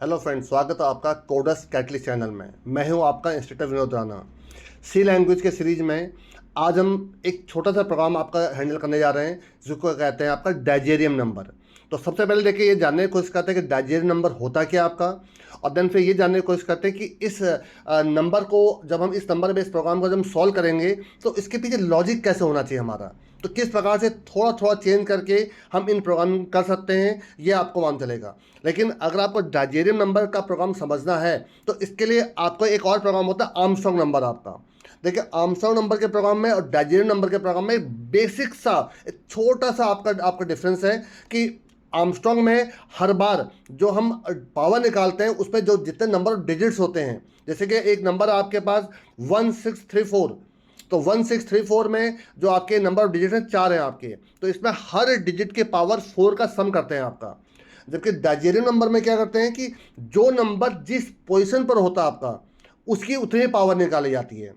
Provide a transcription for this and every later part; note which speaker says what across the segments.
Speaker 1: Hello friends, स्वागत है आपका कोडस कैटलिस्ट चैनल में। मैं हूं आपका इंस्ट्रक्टर विनोद राणा। सी लैंग्वेज के सीरीज में आज हम एक छोटा सा प्रोग्राम आपका हैंडल करने जा रहे हैं जिसको कहते हैं आपका डाइजेरियम नंबर। तो सबसे पहले देखिए, ये जानने की कोशिश करते हैं कि डाइजेरियम नंबर होता क्या आपका, और देन फिर ये जानने की कोशिश करते हैं कि इस नंबर को जब हम इस नंबर बेस्ड प्रोग्राम को जब हम सॉल्व करेंगे तो इसके पीछे लॉजिक कैसे होना चाहिए हमारा, तो किस प्रकार से थोड़ा थोड़ा चेंज करके हम इन प्रोग्राम कर सकते हैं, ये आपको मालूम चलेगा। लेकिन अगर आपको डाइजेरियम नंबर का प्रोग्राम समझना है तो इसके लिए आपको एक और प्रोग्राम होता है आर्मस्ट्रांग नंबर आपका। देखिए, आर्मस्ट्रांग नंबर के प्रोग्राम में और डाइजेरियम नंबर के प्रोग्राम में एक बेसिक सा एक छोटा सा आपका आपका डिफरेंस है कि आर्मस्ट्रांग में हर बार जो हम पावर निकालते हैं उसमें जो जितने नंबर ऑफ डिजिट्स होते हैं, जैसे कि एक नंबर आपके पास 1634, तो 1634 में जो आपके नंबर ऑफ डिजिट हैं 4 हैं आपके, तो इसमें हर डिजिट के पावर 4 का सम करते हैं आपका। जबकि डाइजेरियम नंबर में क्या करते हैं कि जो नंबर जिस पोजीशन पर होता है आपका उसकी उतनी पावर निकाली जाती है।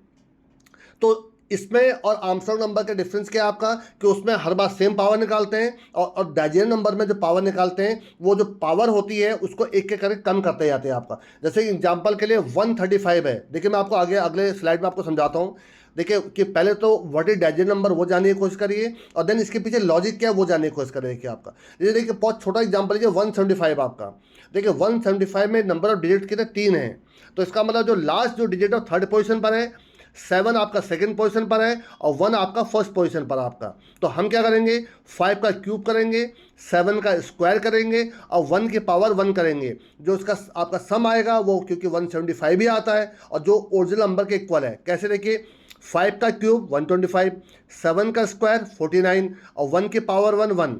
Speaker 1: तो इसमें और आर्मस्ट्रांग नंबर का डिफरेंस क्या है आपका कि उसमें हर बार सेम पावर निकालते हैं, और डाइजेरियम नंबर में जो पावर निकालते हैं वो जो पावर होती है उसको एक एक करके कम करते जाते हैं आपका। जैसे एग्जांपल के लिए 135 है। देखिए, मैं आपको आगे अगले स्लाइड में आपको समझाता हूँ। देखिए कि पहले तो व्हाट इज डाइजेरियम नंबर वो जानने की कोशिश करिए, और देन इसके पीछे लॉजिक क्या है वो जानने की कोशिश करिए कि आपका। जैसे देखिए, बहुत छोटा एग्जांपल लीजिए 175 आपका। देखिए 175 में नंबर ऑफ डिजिट कितने 3 हैं, तो इसका मतलब जो लास्ट जो डिजिट है थर्ड पोजिशन पर है, 7 आपका सेकंड पोजीशन पर है, और 1 आपका फर्स्ट पोजीशन पर आपका। तो हम क्या करेंगे, 5 का क्यूब करेंगे, 7 का स्क्वायर करेंगे और 1 की पावर 1 करेंगे। जो इसका आपका सम आएगा वो क्योंकि 175 भी आता है और जो ओरिजिनल नंबर के इक्वल है। कैसे देखिए, 5 का क्यूब 125, 7 का स्क्वायर 49 और 1 की पावर 1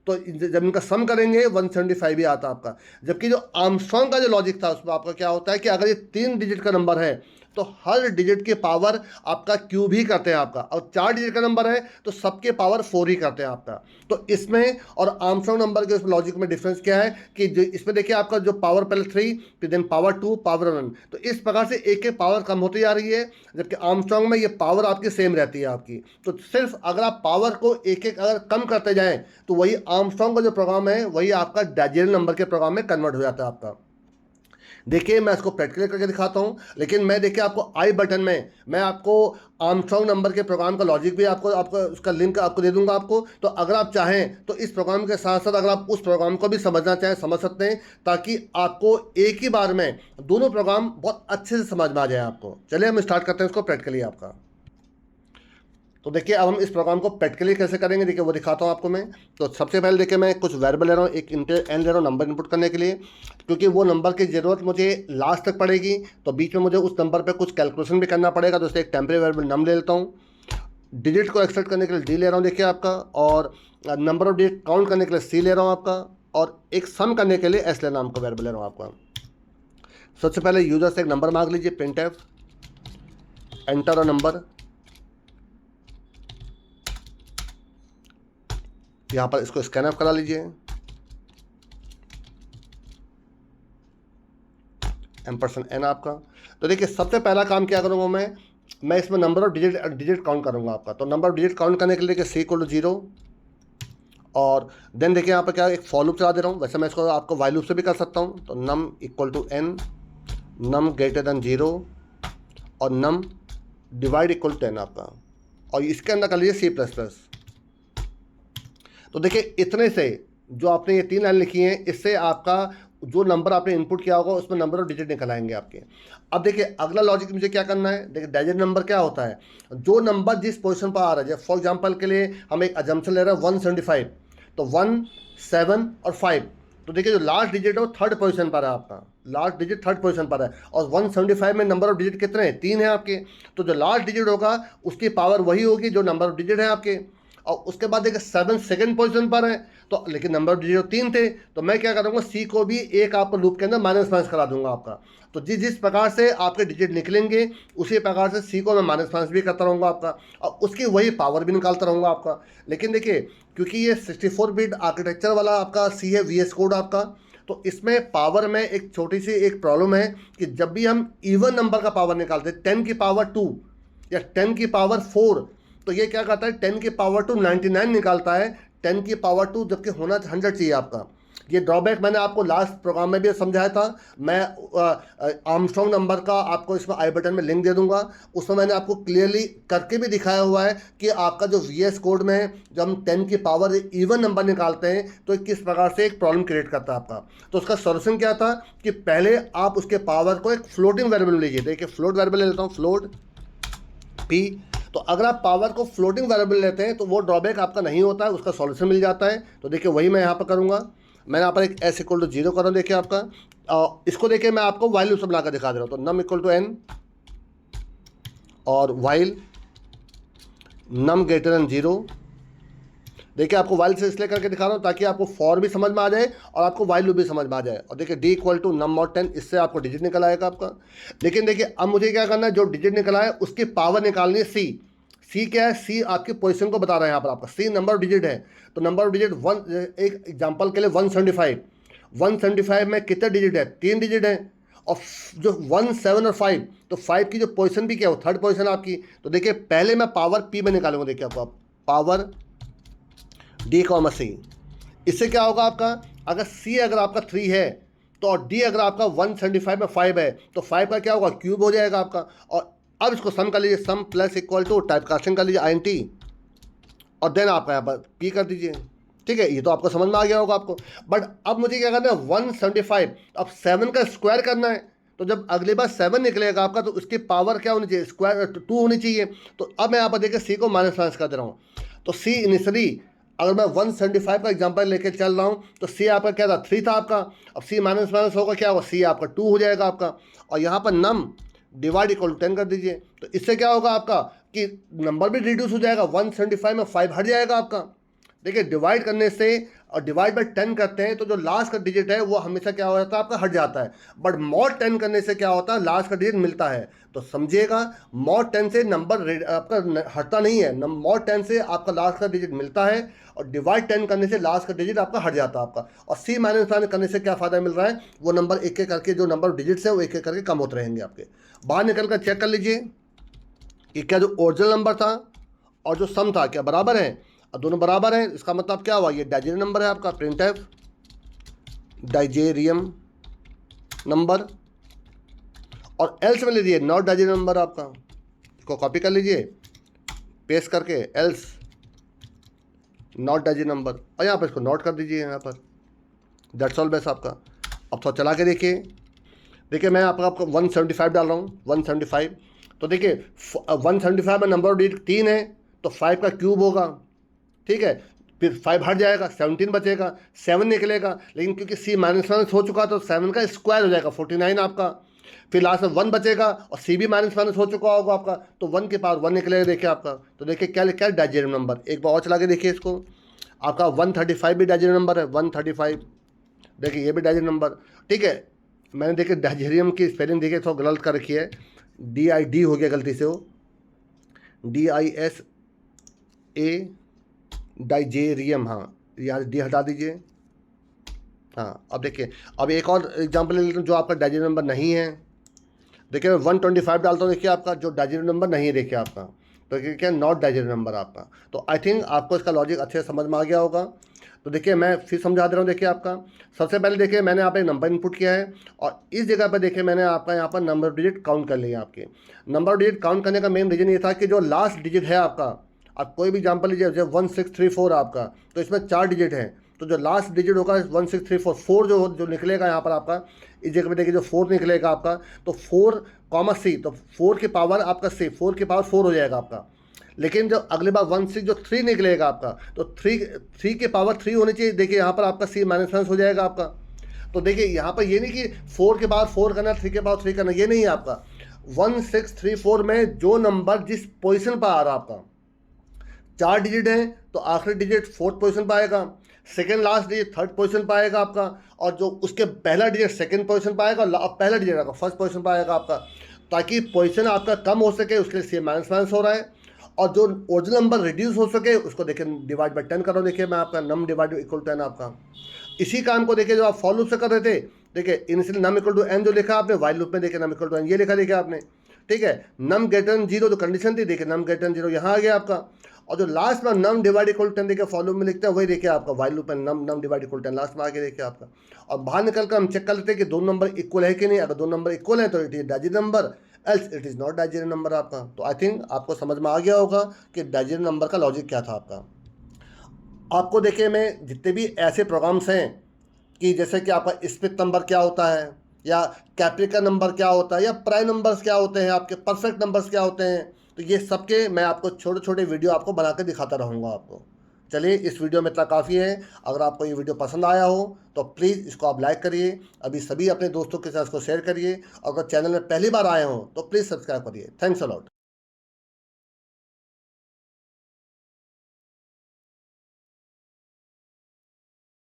Speaker 1: तो जब इनका सम करेंगे 175 भी आता आपका। जबकि जो आर्मस्ट्रांग का जो लॉजिक था उसमें आपका क्या होता है कि अगर ये 3 डिजिट का नंबर है तो हर डिजिट के पावर आपका क्यूब ही करते हैं आपका, और 4 डिजिट का नंबर है तो सबके पावर 4 ही करते हैं आपका। तो इसमें और आर्मस्ट्रांग नंबर के लॉजिक में डिफरेंस क्या है कि इसमें देखिए आपका जो पावर पहले 3 फिर देन पावर 2 पावर 1, तो इस प्रकार से एक एक पावर कम होती जा रही है। जबकि आर्मस्ट्रांग में ये पावर आपकी सेम रहती है आपकी। तो सिर्फ अगर आप पावर को एक एक अगर कम करते जाएं तो वही आर्मस्ट्रांग का जो प्रोग्राम है वही आपका डाइजेरियम नंबर के प्रोग्राम में कन्वर्ट हो जाता है आपका। देखिए, मैं इसको प्रैक्टिकल करके दिखाता हूँ, लेकिन मैं देखिए आपको आई बटन में मैं आपको आर्मस्ट्रांग नंबर के प्रोग्राम का लॉजिक भी आपको आपको उसका लिंक आपको दे दूंगा आपको। तो अगर आप चाहें तो इस प्रोग्राम के साथ साथ अगर आप उस प्रोग्राम को भी समझना चाहें समझ सकते हैं, ताकि आपको एक ही बार में दोनों प्रोग्राम बहुत अच्छे से समझ में आ जाए आपको। चलिए हम स्टार्ट करते हैं इसको प्रैक्टिकली आपका। तो देखिए, अब हम इस प्रोग्राम को प्रैक्टिकली कैसे करेंगे देखिए वो दिखाता हूँ आपको मैं। तो सबसे पहले देखिए, मैं कुछ वेरिएबल ले रहा हूँ, एक इंटर एन ले रहा हूँ नंबर इनपुट करने के लिए, क्योंकि वो नंबर की ज़रूरत मुझे लास्ट तक पड़ेगी। तो बीच में मुझे उस नंबर पे कुछ कैलकुलेशन भी करना पड़ेगा, तो उससे एक टेम्परेरी वेरिएबल नम ले लेता हूँ। डिजिट को एक्सट्रैक्ट करने के लिए डी ले रहा हूँ देखिए आपका, और नंबर ऑफ डिजिट काउंट करने के लिए सी ले रहा हूँ आपका, और एक सम करने के लिए एस ले नाम का वेरिएबल ले रहा हूँ आपका। सबसे पहले यूजर से एक नंबर मांग लीजिए, print F enter a number. यहाँ पर इसको स्कैन ऑफ करा लीजिए, %n आपका। तो देखिए, सबसे पहला काम क्या करूँगा मैं इसमें नंबर ऑफ डिजिट काउंट करूँगा आपका। तो नंबर ऑफ डिजिट काउंट करने के लिए सी = 0, और देन देखिए यहाँ पर क्या एक फॉर लूप चला दे रहा हूँ। वैसे मैं इसको आपको वाइल लूप से भी कर सकता हूँ। तो num = n, num greater than 0 और num divide = 10 आपका, और इसके अंदर कर लीजिए C++। तो देखिए, इतने से जो आपने ये 3 लाइन लिखी हैं इससे आपका जो नंबर आपने इनपुट किया होगा उसमें नंबर ऑफ डिजिट निकल आएंगे आपके। अब देखिए, अगला लॉजिक मुझे क्या करना है। देखिए, डाइजेरियम नंबर क्या होता है, जो नंबर जिस पोजीशन पर आ रहा है। जैसे फॉर एग्जांपल के लिए हम एक अजम्पशन ले रहे हैं 175, तो 1 7 और 5। तो देखिए, जो लास्ट डिजिट है वो थर्ड पोजीशन पर है आपका, लास्ट डिजिट थर्ड पोजीशन पर है, और 175 में नंबर ऑफ डिजिट कितने हैं 3 हैं आपके। तो जो लास्ट डिजिट होगा उसकी पावर वही होगी जो नंबर ऑफ डिजिट है आपके। और उसके बाद देखिए 7 सेकंड पोजीशन पर है, तो लेकिन नंबर ऑफ डिजिट 3 थे, तो मैं क्या करूँगा सी को भी एक आपको लूप के अंदर माइनस करा दूंगा आपका। तो जिस प्रकार से आपके डिजिट निकलेंगे उसी प्रकार से सी को मैं माइनस भी करता रहूँगा आपका, और उसकी वही पावर भी निकालता रहूँगा आपका। लेकिन देखिए, क्योंकि ये 64 बिट आर्किटेक्चर वाला आपका सी है VS कोड आपका, तो इसमें पावर में एक छोटी सी एक प्रॉब्लम है कि जब भी हम इवन नंबर का पावर निकालते हैं 10 की पावर 2 या 10 की पावर 4, तो ये क्या करता है 10 की पावर 2 99 निकालता है, 10 की पावर 2 जबकि होना 100 चाहिए आपका। ये ड्रॉबैक मैंने आपको लास्ट प्रोग्राम में भी समझाया था। मैं आर्मस्ट्रॉन्ग नंबर का आपको इसमें आई बटन में लिंक दे दूंगा, उसमें मैंने आपको क्लियरली करके भी दिखाया हुआ है कि आपका जो VS कोड में जब हम 10 की पावर इवन नंबर निकालते हैं तो किस प्रकार से एक प्रॉब्लम क्रिएट करता है आपका। तो उसका सॉल्यूशन क्या था कि पहले आप उसके पावर को एक फ्लोटिंग वेरिएबल लीजिए। देखिए फ्लोट वेरिएबल ले लेता हूँ, फ्लोट P। तो अगर आप पावर को फ्लोटिंग वेरिएबल लेते हैं तो वो ड्रॉबैक आपका नहीं होता है, उसका सॉल्यूशन मिल जाता है। तो देखिए वही मैं यहाँ पर करूँगा। मैंने यहाँ पर एक S इक्वल टू 0 कर रहा हूँ। देखिए आपका इसको देखिए मैं आपको वाइल लूप से बना कर दिखा दे रहा हूँ। तो नम इक्वल टू n और वाइल नम ग्रेटर देन 0। देखिए आपको वाइल से इसलिए करके दिखा रहा हूँ ताकि आपको फॉर भी समझ में आ जाए और आपको वाइल लूप भी समझ में आ जाए। और देखिए d equal to num mod 10, इससे आपको डिजिट निकल आएगा आपका। लेकिन देखिए अब मुझे क्या करना है, जो डिजिट निकला है उसकी पावर निकालनी है सी। सी क्या है, सी आपकी पोजीशन को बता रहा है यहाँ पर आपका। सी नंबर ऑफ डिजिट है, तो नंबर ऑफ डिजिट वन, एक एग्जांपल के लिए 175 में कितने डिजिट है, 3 डिजिट है। और जो 1, 7 और 5, तो 5 की जो पोजीशन भी क्या हो, थर्ड पोजीशन आपकी। तो देखिए पहले मैं पावर पी में निकालूंगा। देखिए आपको पावर डी कॉमा सी, इससे क्या होगा आपका, अगर सी अगर आपका 3 है तो और डी अगर आपका 175 में 5 है तो 5 का क्या होगा, क्यूब हो जाएगा आपका। और अब इसको सम कर लीजिए, sum plus equal to type casting कर लीजिए INT और देन आपका यहाँ पर पी कर दीजिए। ठीक है, ये तो आपको समझ में आ गया होगा आपको। बट अब मुझे क्या करना है, 175, अब 7 का स्क्वायर करना है। तो जब अगली बार 7 निकलेगा आपका तो उसकी पावर क्या होनी चाहिए, स्क्वायर 2 होनी चाहिए। तो अब मैं यहाँ पर देखिए सी को माइनस कर दे रहा हूँ। तो सी इनिशियली अगर मैं 175 का एग्जांपल लेके चल रहा हूँ तो सी आपका क्या था, 3 था आपका। अब सी माइनस माइनस होगा क्या होगा, सी आपका 2 हो जाएगा आपका। और यहाँ पर नम डिवाइड इक्वल टू 10 कर दीजिए। तो इससे क्या होगा आपका कि नंबर भी रिड्यूस हो जाएगा, 175 में 5 हट जाएगा आपका। देखिए डिवाइड करने से और डिवाइड बाई 10 करते हैं तो जो लास्ट का डिजिट है वो हमेशा क्या हो जाता है आपका, हट जाता है। बट मॉड 10 करने से क्या होता है, लास्ट का डिजिट मिलता है। तो समझिएगा, मॉड 10 से नंबर आपका हटता नहीं है, मॉड 10 से आपका लास्ट का डिजिट मिलता है और डिवाइड 10 करने से लास्ट का डिजिट आपका हट जाता है आपका। और सी माइनस वन करने से क्या फ़ायदा मिल रहा है, वो नंबर एक एक करके जो नंबर डिजिट्स है वो एक एक करके कम होते रहेंगे आपके। बाहर निकल कर चेक कर लीजिए कि क्या जो ओरिजिनल नंबर था और जो सम था क्या बराबर है। अब दोनों बराबर हैं, इसका मतलब क्या हुआ, ये डाइजेरियम नंबर है आपका, प्रिंटफ डाइजेरियम नंबर। और एल्स में लीजिए नॉट डाइजेरियम नंबर आपका, इसको कॉपी कर लीजिए पेस्ट करके, एल्स नॉट डाइजेरियम नंबर, और यहाँ पर इसको नोट कर दीजिए यहाँ पर। दैट्स ऑल बेस आपका। अब थोड़ा चला के देखिए मैं आपको 175 डाल रहा हूँ, 175। तो देखिए 175 में नंबर ऑफ डिजिट 3 है तो 5 का क्यूब होगा। ठीक है, फिर 5 हट जाएगा, 17 बचेगा, 7 निकलेगा। लेकिन क्योंकि सी माइनस माइनस हो चुका तो 7 का स्क्वायर हो जाएगा 49 आपका। फिर लास्ट में 1 बचेगा और सी भी माइनस माइनस हो चुका होगा आपका, तो 1 के पावर 1 निकलेगा। देखिए आपका, तो देखिए क्या लिखा है, डाइजेरियम नंबर। एक बार और चला के देखिए इसको, आपका 135 भी डाइजेरियम नंबर है, 135। देखिए ये भी डाइजेरियम नंबर। ठीक है, मैंने देखिए डाइजेरियम की स्पेलिंग देखिए थोड़ा गलत कर रखी है, DID हो गया गलती से, वो DISA डाइजेरियम। हाँ, यहाँ डी हटा दीजिए। हाँ, अब देखिए, अब एक और एग्जांपल ले लेते हैं जो आपका डाइजेरियम नंबर नहीं है। देखिए मैं 125 डालता हूँ, देखिए आपका जो डाइजेरियम नंबर नहीं है देखिए आपका, तो देखिए क्या नॉट डाइजेरियम नंबर आपका। तो आई थिंक आपको इसका लॉजिक अच्छे से समझ में आ गया होगा। तो देखिए मैं फिर समझा दे रहा हूँ। देखिए आपका सबसे पहले देखिए मैंने यहाँ पे नंबर इनपुट किया है और इस जगह पर देखिए मैंने आपका यहाँ पर नंबर ऑफ डिजिट काउंट कर लिया। आपके नंबर ऑफ डिजिट काउंट करने का मेन रीज़न ये था कि जो लास्ट डिजिट है आपका, आप कोई भी एग्जाम्पल लीजिए, जब 1634 आपका, तो इसमें 4 डिजिट हैं, तो जो लास्ट डिजिट होगा 1634, 4 जो निकलेगा यहाँ पर आपका, इस जगह पे देखिए जो 4 निकलेगा आपका, तो 4, C, तो 4 की पावर आपका C, 4 की पावर 4 हो जाएगा आपका। लेकिन जो अगले बार 16 जो 3 निकलेगा आपका, तो 3 की पावर 3 होनी चाहिए। देखिए यहाँ पर आपका C माइनस माइनस हो जाएगा आपका। तो देखिए यहाँ पर ये नहीं कि 4 के पावर 4 करना, 3 के पावर 3 करना, ये नहीं है आपका। 1634 में जो नंबर जिस पोजिशन पर आ रहा आपका, 4 डिजिट हैं तो आखिरी डिजिट 4th पोजीशन पर आएगा, second last digit 3rd position पर आएगा आपका, और जो उसके पहला डिजिट 2nd पोजीशन पर आएगा, पहला डिजिट आपका 1st पोजीशन पर आएगा आपका, ताकि पोजीशन आपका कम हो सके उसके लिए C माइनस माइनस हो रहा है। और जो ओरिजिनल नंबर रिड्यूस हो सके उसको देखिए डिवाइड बाई 10 करो। देखिए मैं आपका नम डिवाइड इक्वल टू 10 आपका, इसी काम को देखिए जो आप फॉर लूप से कर रहे थे। देखिए initial num equal to n जो लिखा आपने, वाइल लूप में देखिए नम इक्वल टू n ये लिखा देखिए आपने। ठीक है, नम ग्रेटर देन 0 जो कंडीशन थी, देखिए नम ग्रेटर देन 0 यहाँ आ गया आपका। और जो लास्ट में नम डिवाइड इक्वल 10 देखिए फॉलो में लिखते हैं, वही देखिए आपका वाइल लूप है, नम डिवाइड इक्वल 10 लास्ट में आके देखिए आपका। और बाहर निकल कर हम चेक कर लेते हैं कि दो नंबर इक्वल है कि नहीं। अगर दो नंबर इक्वल है तो it is disarium number, else it is not disarium number आपका। तो आई थिंक आपको समझ में आ गया होगा कि डाइजेरियन नंबर का लॉजिक क्या था आपका। आपको देखिए मैं जितने भी ऐसे प्रोग्राम्स हैं कि जैसे कि आपका स्मिथ नंबर क्या होता है, या कैप्रिका नंबर क्या होता है, या प्राइम नंबर्स क्या होते हैं, आपके परफेक्ट नंबर्स क्या होते हैं, तो ये सबके मैं आपको छोटे छोटे वीडियो आपको बना के दिखाता रहूँगा आपको। चलिए इस वीडियो में इतना काफ़ी है। अगर आपको ये वीडियो पसंद आया हो तो प्लीज़ इसको आप लाइक करिए, अभी सभी अपने दोस्तों के साथ इसको शेयर करिए। अगर चैनल में पहली बार आए हो तो प्लीज़ सब्सक्राइब करिए। Thanks a lot.